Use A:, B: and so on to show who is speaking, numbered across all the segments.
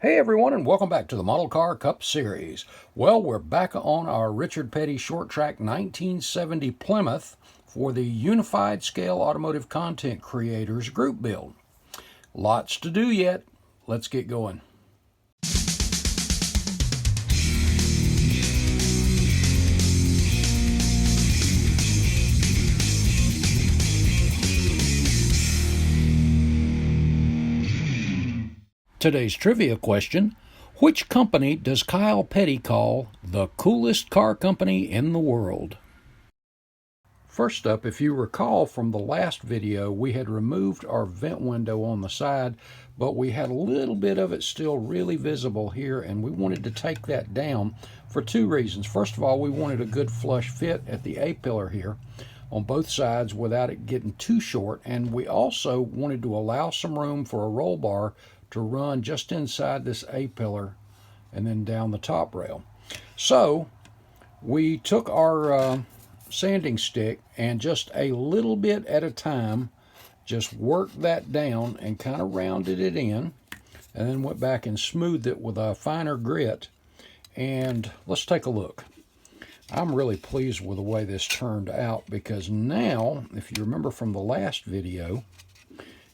A: Hey everyone, and welcome back to the Model Car Cup Series. Well, we're back on our Richard Petty Short Track 1970 Plymouth for the Unified Scale Automotive Content Creators Group Build. Lots to do yet. Let's get going. Today's trivia question: which company does Kyle Petty call the coolest car company in the world? First up, if you recall from the last video, we had removed our vent window on the side, but we had a little bit of it still really visible here, and we wanted to take that down for two reasons. First of all, we wanted a good flush fit at the A-pillar here on both sides without it getting too short, and we also wanted to allow some room for a roll bar to run just inside this A-pillar and then down the top rail. So we took our sanding stick and just a little bit at a time just worked that down and kind of rounded it in, and then went back and smoothed it with a finer grit. And let's take a look. I'm really pleased with the way this turned out, because now, if you remember from the last video,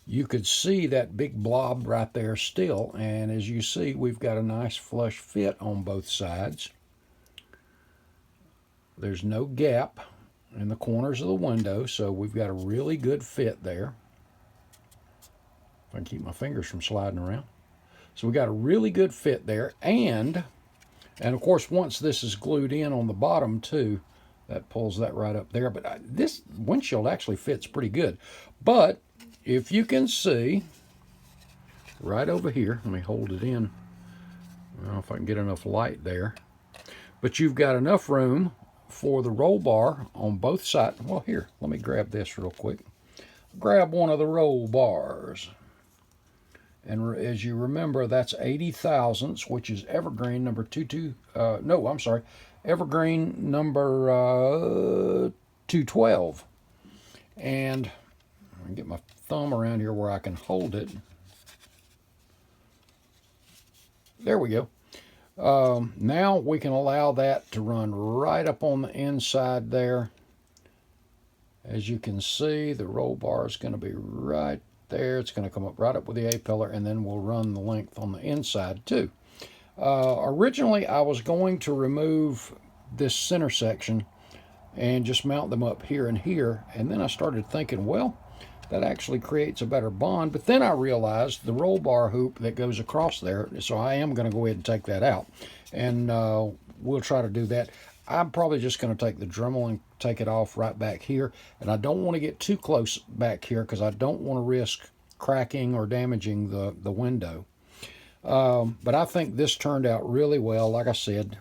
A: you could see that big blob right there still, and as you see, we've got a nice flush fit on both sides. There's no gap in the corners of the window, so we've got a really good fit there. If I can keep my fingers from sliding around. So we got a really good fit there, and of course once this is glued in on the bottom too, that pulls that right up there. But this windshield actually fits pretty good. But if you can see right over here, let me hold it in. I don't know if I can get enough light there, but you've got enough room for the roll bar on both sides. Well, here, let me grab this real quick. Grab one of the roll bars. And as you remember, that's 80 thousandths, which is evergreen number evergreen number 212. And I'm gonna get my thumb around here where I can hold it. There we go. Now we can allow that to run right up on the inside there. As you can see, the roll bar is going to be right there. It's going to come up right up with the A-pillar, and then we'll run the length on the inside too. Originally, I was going to remove this center section and just mount them up here and here, and then I started thinking, well, that actually creates a better bond. But then I realized the roll bar hoop that goes across there, so I am going to go ahead and take that out, and we'll try to do that. I'm probably just going to take the Dremel and take it off right back here, and I don't want to get too close back here because I don't want to risk cracking or damaging the window. But I think this turned out really well. Like I said,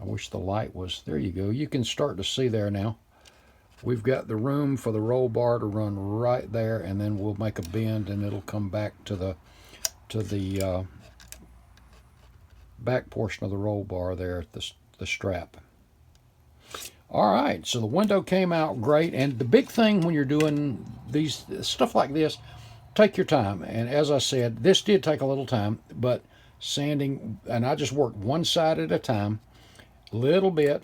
A: I wish the light was, there you go. You can start to see there now. We've got the room for the roll bar to run right there, and then we'll make a bend and it'll come back to the back portion of the roll bar there at the strap. All right, so the window came out great, and the big thing when you're doing these stuff like this, take your time. And as I said, this did take a little time, but sanding, and I just worked one side at a time, little bit,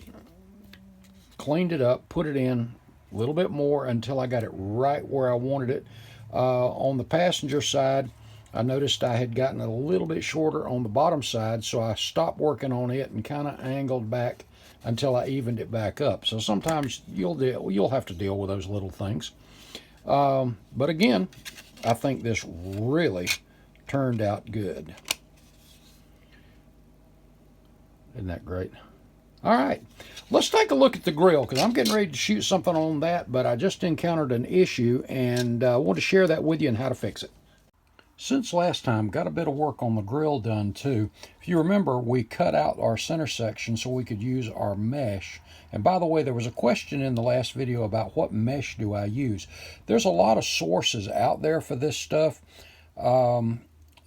A: cleaned it up, put it in a little bit more until I got it right where I wanted it. On the passenger side, I noticed I had gotten a little bit shorter on the bottom side, so I stopped working on it and kind of angled back until I evened it back up. So sometimes you'll have to deal with those little things. But again, I think this really turned out good. Isn't that great? All right, let's take a look at the grill, because I'm getting ready to shoot something on that, but I just encountered an issue, and I want to share that with you and how to fix it. Since last time, got a bit of work on the grill done too. If you remember, we cut out our center section so we could use our mesh. And by the way, there was a question in the last video about what mesh do I use. There's a lot of sources out there for this stuff.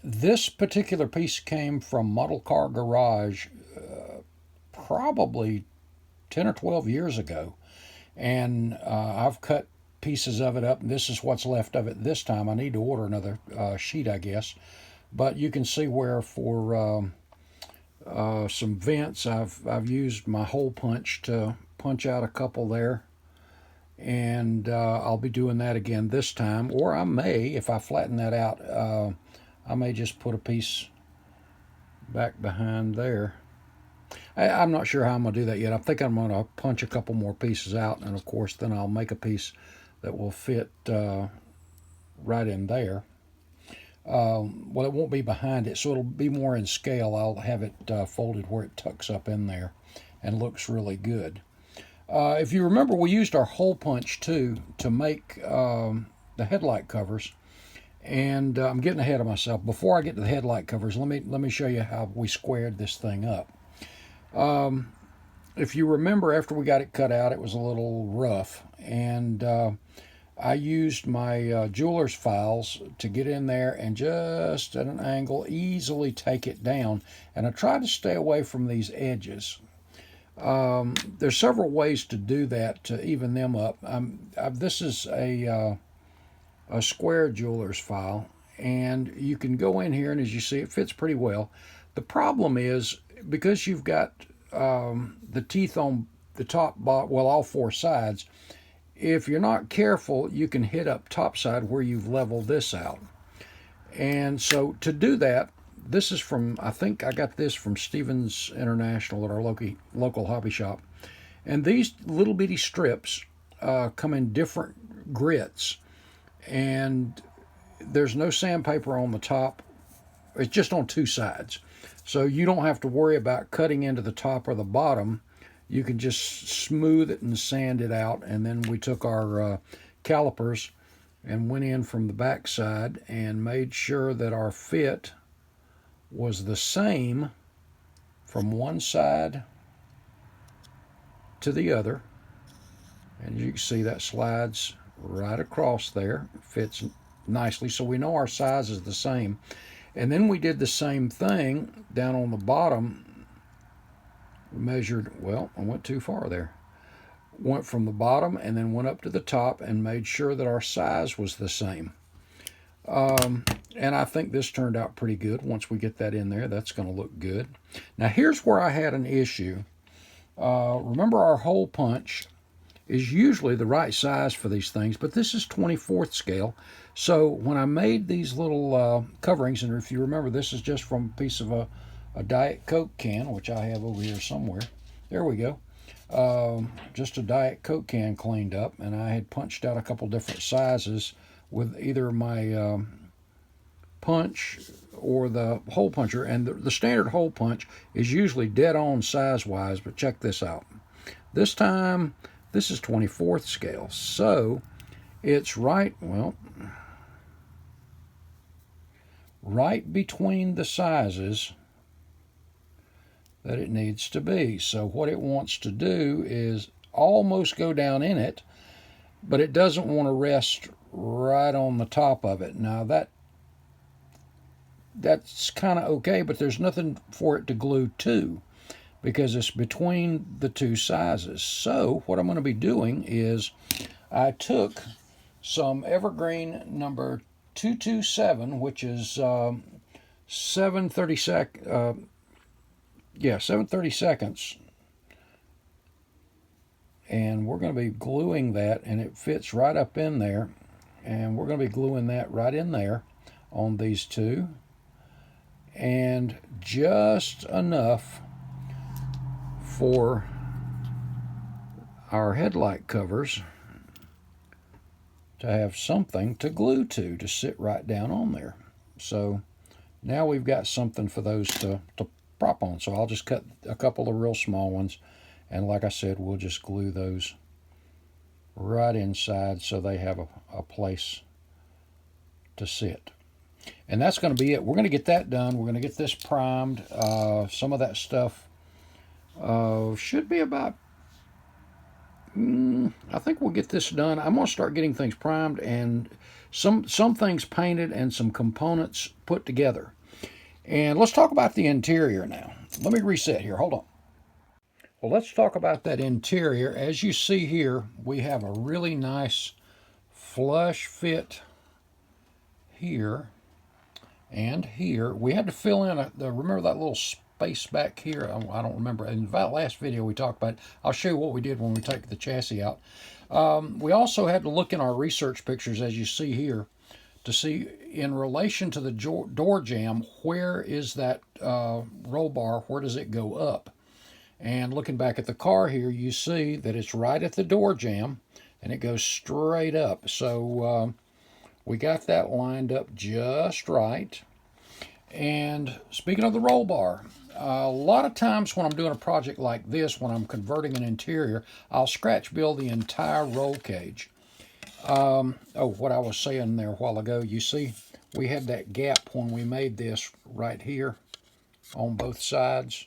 A: This particular piece came from Model Car Garage probably 10 or 12 years ago. And I've cut pieces of it up, and this is what's left of it this time. I need to order another sheet, I guess. But you can see where for some vents I've used my hole punch to punch out a couple there, and I'll be doing that again this time. Or I may, if I flatten that out, I may just put a piece back behind there. I'm not sure how I'm going to do that yet. I think I'm going to punch a couple more pieces out, and of course then I'll make a piece that will fit right in there. Well, it won't be behind it, so it'll be more in scale. I'll have it folded where it tucks up in there and looks really good. If you remember, we used our hole punch too to make the headlight covers. And I'm getting ahead of myself. Before I get to the headlight covers, let me show you how we squared this thing up. If you remember, after we got it cut out, it was a little rough, and I used my jeweler's files to get in there and just at an angle easily take it down. And I tried to stay away from these edges. There's several ways to do that to even them up. This is a square jeweler's file, and you can go in here, and as you see, it fits pretty well. The problem is, because you've got the teeth on the top, well, all four sides, if you're not careful, you can hit up top side where you've leveled this out. And so to do that, this is from, I think I got this from Stevens International at our local hobby shop. And these little bitty strips come in different grits. And there's no sandpaper on the top. It's just on two sides. So you don't have to worry about cutting into the top or the bottom. You can just smooth it and sand it out. And then we took our calipers and went in from the back side and made sure that our fit was the same from one side to the other. And you can see that slides right across there. It fits nicely, so we know our size is the same. And then we did the same thing down on the bottom. We measured, well, I went too far there. Went from the bottom and then went up to the top and made sure that our size was the same. And I think this turned out pretty good. Once we get that in there, that's going to look good. Now here's where I had an issue. Remember, our hole punch is usually the right size for these things, but this is 24th scale. So when I made these little coverings, and if you remember, this is just from a piece of a Diet Coke can, which I have over here somewhere. There we go. Just a Diet Coke can cleaned up, and I had punched out a couple different sizes with either my punch or the hole puncher. And the standard hole punch is usually dead on size-wise, but check this out. This time, this is 24th scale, so it's right between the sizes that it needs to be. So what it wants to do is almost go down in it, but it doesn't want to rest right on the top of it. Now that's kind of okay, but there's nothing for it to glue to, because it's between the two sizes. So what I'm going to be doing is I took some evergreen number 227, which is 7/32, and we're going to be gluing that, and it fits right up in there, and we're going to be gluing that right in there on these two, and just enough for our headlight covers to have something to glue to sit right down on there. So now we've got something for those to prop on. So I'll just cut a couple of real small ones, and like I said, we'll just glue those right inside so they have a place to sit. And that's going to be it. We're going to get that done. We're going to get this primed. Some of that stuff should be about, I think we'll get this done. I'm going to start getting things primed and some things painted and some components put together. And let's talk about the interior now. Let me reset here. Hold on. Well, let's talk about that interior. As you see here, we have a really nice flush fit here. And here, we had to fill in, remember that little space back here? I don't remember. In that last video we talked about it. I'll show you what we did when we take the chassis out. We also had to look in our research pictures, as you see here, to see in relation to the door jamb, where is that roll bar, where does it go up? And looking back at the car here, you see that it's right at the door jamb, and it goes straight up. So we got that lined up just right. And speaking of the roll bar, a lot of times when I'm doing a project like this, when I'm converting an interior, I'll scratch build the entire roll cage. Oh, what I was saying there a while ago, you see, we had that gap when we made this right here on both sides.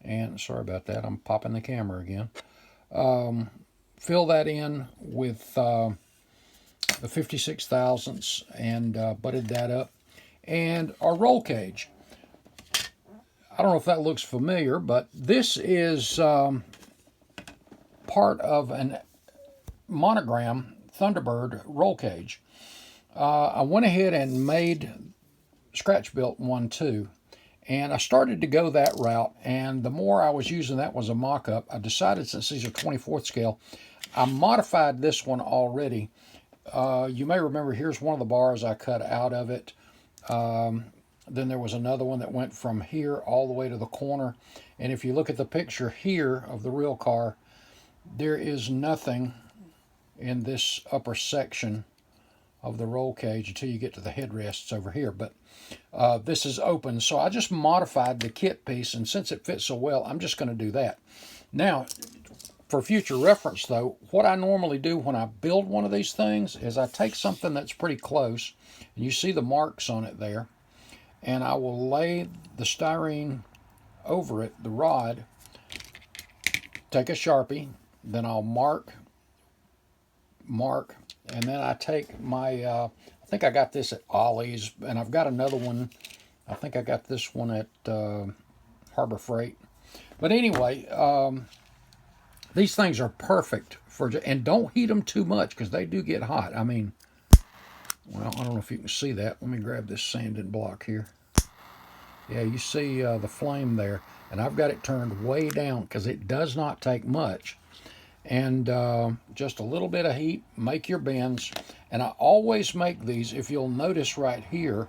A: And sorry about that, I'm popping the camera again. Fill that in with the 56 thousandths and butted that up. And our roll cage. I don't know if that looks familiar, but this is part of a monogram Thunderbird roll cage. I went ahead and made scratch built one too. And I started to go that route, and the more I was using that was a mock-up, I decided, since these are 24th scale, I modified this one already. You may remember, here's one of the bars I cut out of it. Then there was another one that went from here all the way to the corner. And if you look at the picture here of the real car, there is nothing in this upper section of the roll cage until you get to the headrests over here. But this is open, so I just modified the kit piece, and since it fits so well, I'm just going to do that. Now, for future reference though, what I normally do when I build one of these things is I take something that's pretty close, and you see the marks on it there, and I will lay the styrene over it, the rod, take a Sharpie, then I'll mark, and then I take my, I think I got this at Ollie's, and I've got another one, I think I got this one at Harbor Freight. But anyway, these things are perfect for, and don't heat them too much because they do get hot. I mean, well, I don't know if you can see that. Let me grab this sanding block here. Yeah, you see the flame there, and I've got it turned way down because it does not take much. And just a little bit of heat, make your bends. And I always make these, if you'll notice right here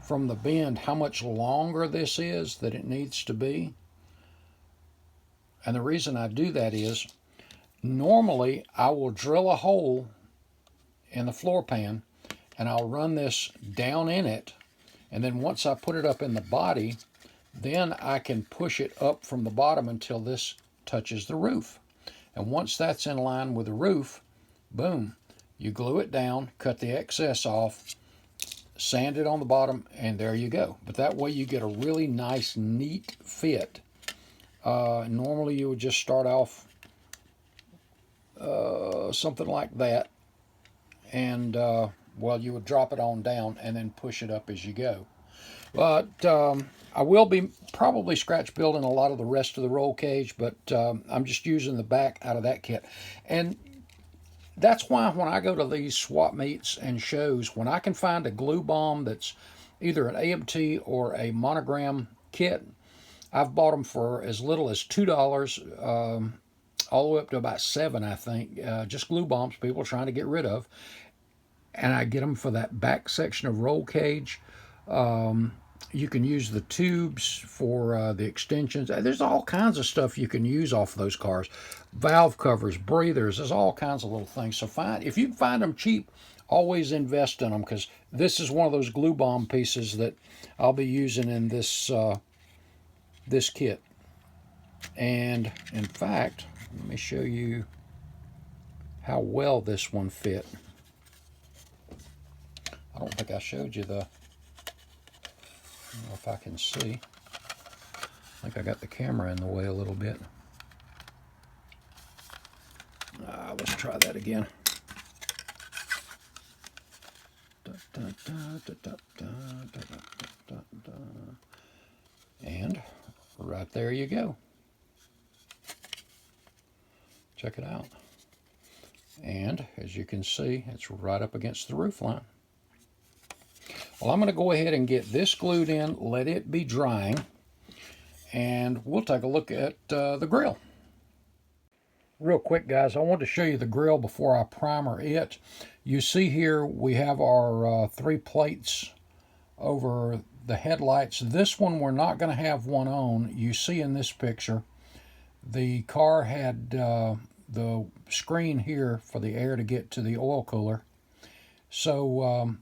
A: from the bend how much longer this is that it needs to be. And the reason I do that is, normally I will drill a hole in the floor pan and I'll run this down in it, and then once I put it up in the body, then I can push it up from the bottom until this touches the roof. And once that's in line with the roof, boom, you glue it down, cut the excess off, sand it on the bottom, and there you go. But that way you get a really nice, neat fit. Normally you would just start off something like that, and well, you would drop it on down and then push it up as you go. But I will be probably scratch building a lot of the rest of the roll cage, but I'm just using the back out of that kit. And that's why when I go to these swap meets and shows, when I can find a glue bomb that's either an AMT or a monogram kit, I've bought them for as little as $2, all the way up to about $7, I think. Just glue bombs people are trying to get rid of. And I get them for that back section of roll cage. You can use the tubes for the extensions. There's all kinds of stuff you can use off those cars. Valve covers, breathers, there's all kinds of little things. So if you can find them cheap, always invest in them, because this is one of those glue bomb pieces that I'll be using in this this kit. And in fact, let me show you how well this one fit. I don't think I showed you the, I don't know if I can see. I think I got the camera in the way a little bit. Let's try that again. And right there you go. Check it out. And as you can see, it's right up against the roof line. Well, I'm going to go ahead and get this glued in, let it be drying, and we'll take a look at the grill. Real quick, guys, I want to show you the grill before I primer it. You see here we have our 3 plates over the headlights. This one we're not going to have one on. You see in this picture, the car had the screen here for the air to get to the oil cooler. So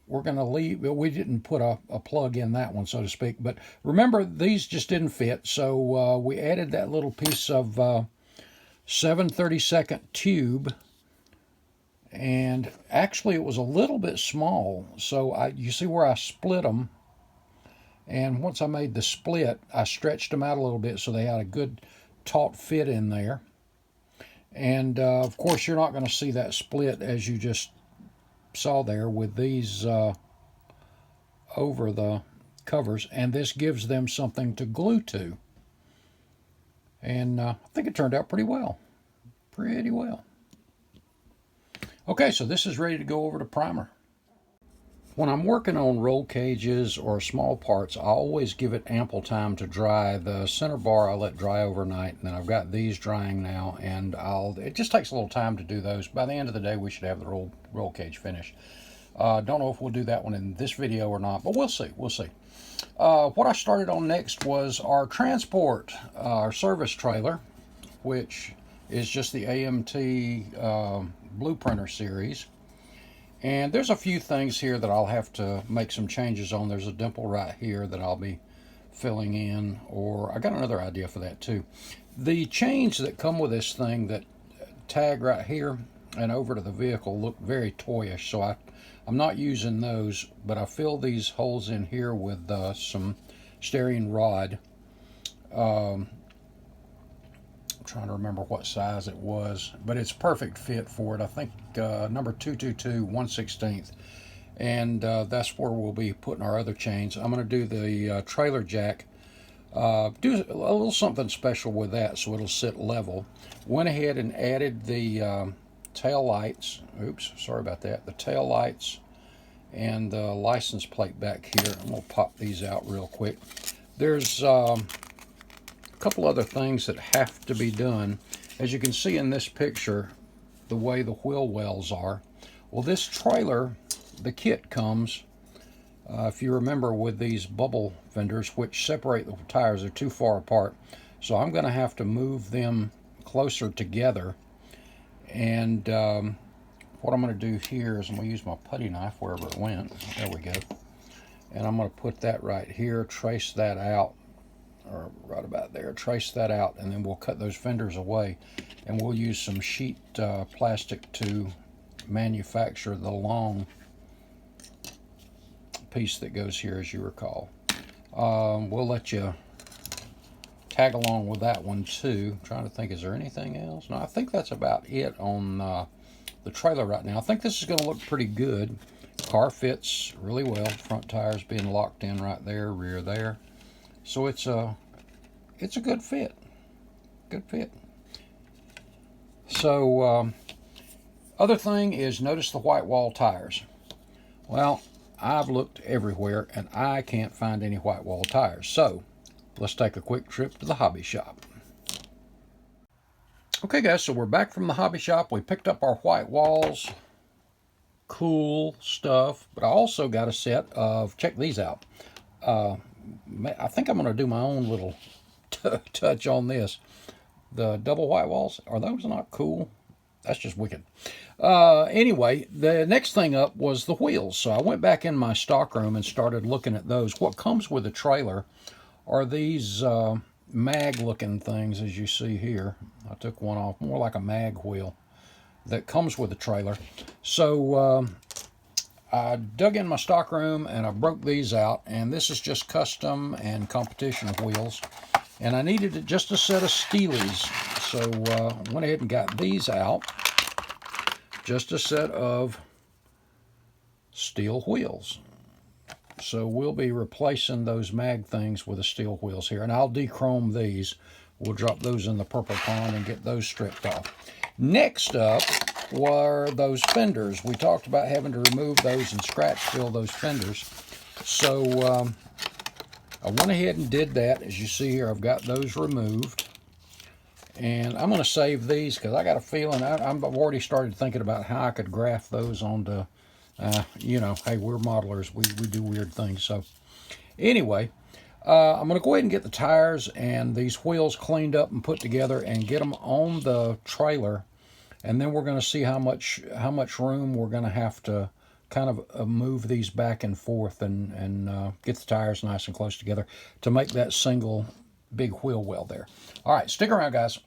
A: we're going to leave. We didn't put a plug in that one, so to speak. But remember, these just didn't fit. So we added that little piece of 7/32 tube. And actually, it was a little bit small. So you see where I split them. And once I made the split, I stretched them out a little bit so they had a good taut fit in there. And of course, you're not going to see that split as you just saw there with these over the covers, and this gives them something to glue to. And I think it turned out pretty well. Pretty well. Okay, so this is ready to go over to primer. When I'm working on roll cages or small parts, I always give it ample time to dry. The center bar I let dry overnight, and then I've got these drying now, and it just takes a little time to do those. By the end of the day, we should have the roll cage finished. Don't know if we'll do that one in this video or not, but we'll see. We'll see. What I started on next was our transport, our service trailer, which is just the AMT Blueprinter series. And there's a few things here that I'll have to make some changes on. There's a dimple right here that I'll be filling in, or I got another idea for that too. The chains that come with this thing that tag right here and over to the vehicle look very toyish, so I'm not using those, but I fill these holes in here with some steering rod. I'm trying to remember what size it was, but it's perfect fit for it. I think number 222 1/16, and that's where we'll be putting our other chains. I'm going to do the trailer jack, do a little something special with that so it'll sit level. Went ahead and added the tail lights. Oops, sorry about that. The tail lights and the license plate back here. I'm going to pop these out real quick. There's a couple other things that have to be done. As you can see in this picture, the way the wheel wells are. Well, this trailer, the kit comes, if you remember, with these bubble fenders which separate the tires. They're too far apart. So I'm going to have to move them closer together. And what I'm going to do here is I'm going to use my putty knife wherever it went. There we go. And I'm going to put that right here, trace that out, or right about there, trace that out, and then we'll cut those fenders away, and we'll use some sheet plastic to manufacture the long piece that goes here, as you recall. We'll let you tag along with that one too. I'm trying to think, is there anything else? No, I think that's about it on the trailer right now. I think this is going to look pretty good. Car fits really well. Front tires being locked in right there, rear there. So it's a good fit. Good fit. So other thing is, notice the white wall tires. Well, I've looked everywhere and I can't find any white wall tires. So let's take a quick trip to the hobby shop. Okay guys, so we're back from the hobby shop. We picked up our white walls. Cool stuff. But I also got a set of, check these out. I think I'm going to do my own little touch on this. The double white walls, are those not cool? That's just wicked. Anyway, the next thing up was the wheels. So I went back in my stockroom and started looking at those. What comes with the trailer are these mag looking things, as you see here. I took one off, more like a mag wheel that comes with the trailer. So I dug in my stockroom and I broke these out, and this is just custom and competition wheels, and I needed just a set of Steelies, so I went ahead and got these out. Just a set of steel wheels. So we'll be replacing those mag things with the steel wheels here, and I'll dechrome these. We'll drop those in the purple pond and get those stripped off. Next up were those fenders. We talked about having to remove those and scratch fill those fenders. So I went ahead and did that. As you see here, I've got those removed. And I'm going to save these because I got a feeling I've already started thinking about how I could graft those onto, you know, hey, we're modelers. We do weird things. So anyway, I'm going to go ahead and get the tires and these wheels cleaned up and put together and get them on the trailer. And then we're going to see how much room we're going to have to kind of move these back and forth and get the tires nice and close together to make that single big wheel well there. All right, stick around, guys.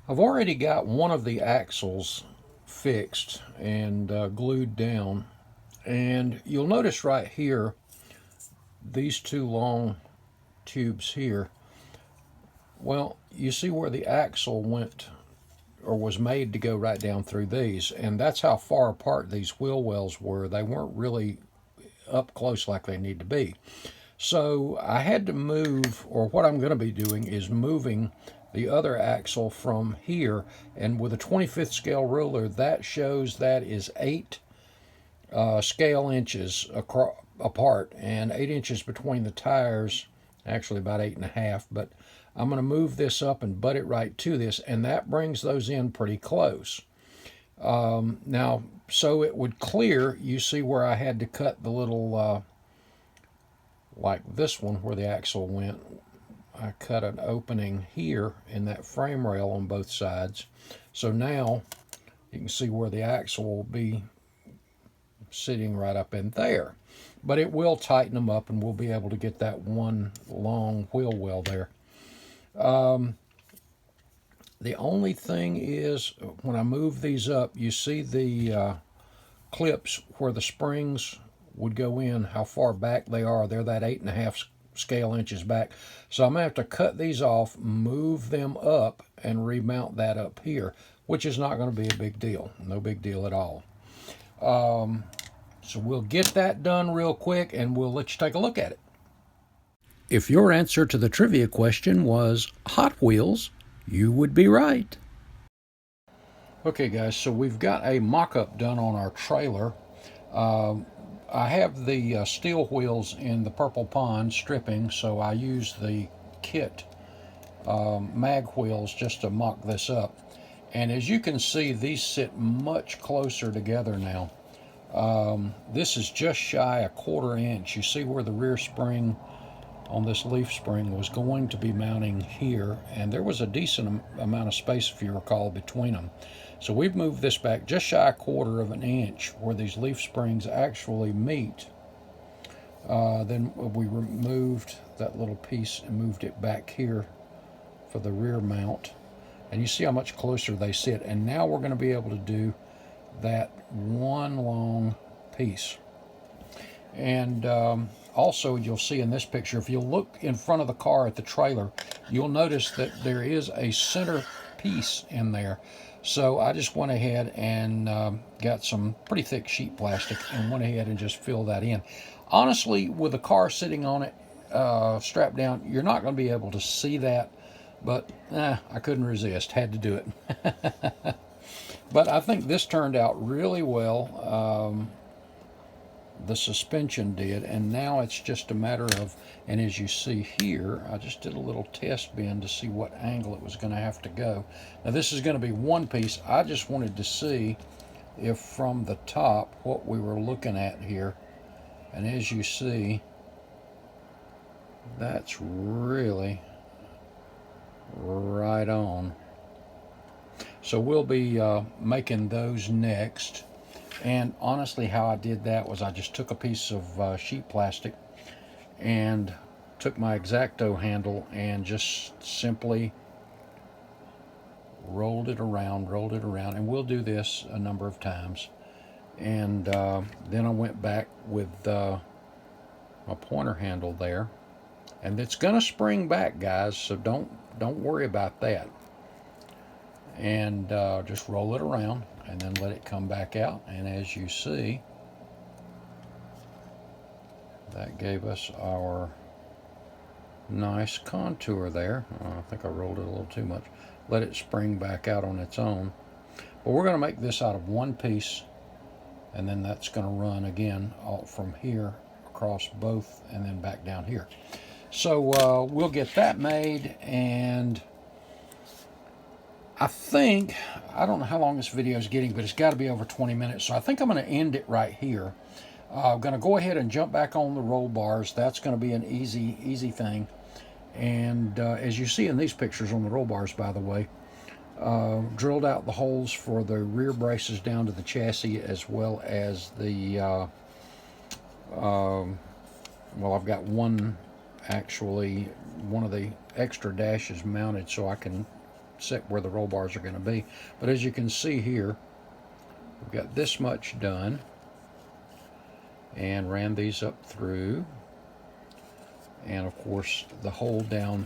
A: I've already got one of the axles fixed and glued down, and you'll notice right here these two long tubes here. Well, you see where the axle went or was made to go right down through these, and that's how far apart these wheel wells were. They weren't really up close like they need to be. So I had to move, or what I'm going to be doing is moving the other axle from here, and with a 25th scale ruler, that shows that is 8 scale inches apart, and 8 inches between the tires, actually about 8.5, but I'm going to move this up and butt it right to this, and that brings those in pretty close. Now, so it would clear, you see where I had to cut the little, like this one where the axle went, I cut an opening here in that frame rail on both sides. So now you can see where the axle will be sitting right up in there. But it will tighten them up and we'll be able to get that one long wheel well there. The only thing is when I move these up, you see the clips where the springs would go in, how far back they are. They're that 8.5 scale inches back. So I'm going to have to cut these off, move them up, and remount that up here, which is not going to be a big deal. No big deal at all. So we'll get that done real quick, and we'll let you take a look at it. If your answer to the trivia question was Hot Wheels, you would be right. Okay, guys, so we've got a mock-up done on our trailer. I have the steel wheels in the Purple Pond stripping, so I use the kit mag wheels just to mock this up. And as you can see, these sit much closer together now. This is just shy 1/4 inch. You see where the rear spring on this leaf spring was going to be mounting here, and there was a decent amount of space, if you recall, between them. So we've moved this back just shy 1/4 inch where these leaf springs actually meet. Then we removed that little piece and moved it back here for the rear mount. And you see how much closer they sit. And now we're going to be able to do that one long piece. And also you'll see in this picture, if you look in front of the car at the trailer, you'll notice that there is a center piece in there. So I just went ahead and got some pretty thick sheet plastic and went ahead and just filled that in. Honestly, with the car sitting on it, strapped down, you're not going to be able to see that, but I couldn't resist, had to do it. But I think this turned out really well. The suspension did, and now it's just a matter of, and as you see here, I just did a little test bend to see what angle it was going to have to go. Now this is going to be one piece. I just wanted to see if from the top what we were looking at here, and as you see, that's really right on. So we'll be making those next. And honestly, how I did that was I just took a piece of sheet plastic and took my X-Acto handle and just simply rolled it around, and we'll do this a number of times. And then I went back with my pointer handle there, and it's gonna spring back, guys, so don't worry about that. And just roll it around and then let it come back out, and as you see, that gave us our nice contour there. I think I rolled it a little too much. Let it spring back out on its own. But we're going to make this out of one piece, and then that's going to run again all from here across both and then back down here. So we'll get that made, and I don't know how long this video is getting, but it's got to be over 20 minutes, so I think I'm going to end it right here. I'm going to go ahead and jump back on the roll bars. That's going to be an easy thing. And as you see in these pictures on the roll bars, by the way, drilled out the holes for the rear braces down to the chassis, as well as the, well, I've got one of the extra dashes mounted so I can set where the roll bars are going to be. But as you can see here, we've got this much done, and ran these up through, and of course the hole down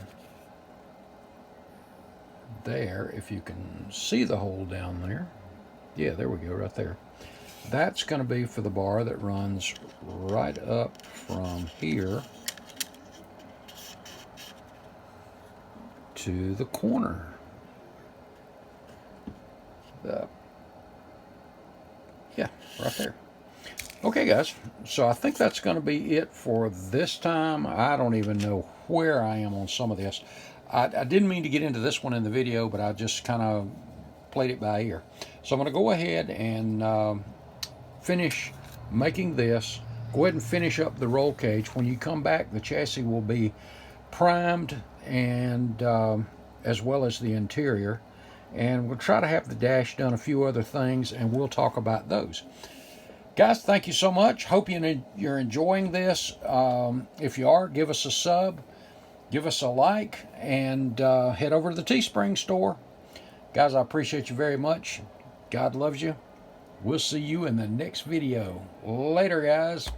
A: there, if you can see the hole down there, yeah, there we go, right there. That's going to be for the bar that runs right up from here to the corner. Yeah, right there. Okay, guys, so I think that's going to be it for this time. I don't even know where I am on some of this. I didn't mean to get into this one in the video, but I just kind of played it by ear. So I'm going to go ahead and finish making this. Go ahead and finish up the roll cage. When you come back, the chassis will be primed, and as well as the interior. And we'll try to have the dash done, a few other things, and we'll talk about those. Guys, thank you so much. Hope you're enjoying this. If you are, give us a sub, give us a like, and head over to the Teespring store. Guys, I appreciate you very much. God loves you. We'll see you in the next video. Later, guys.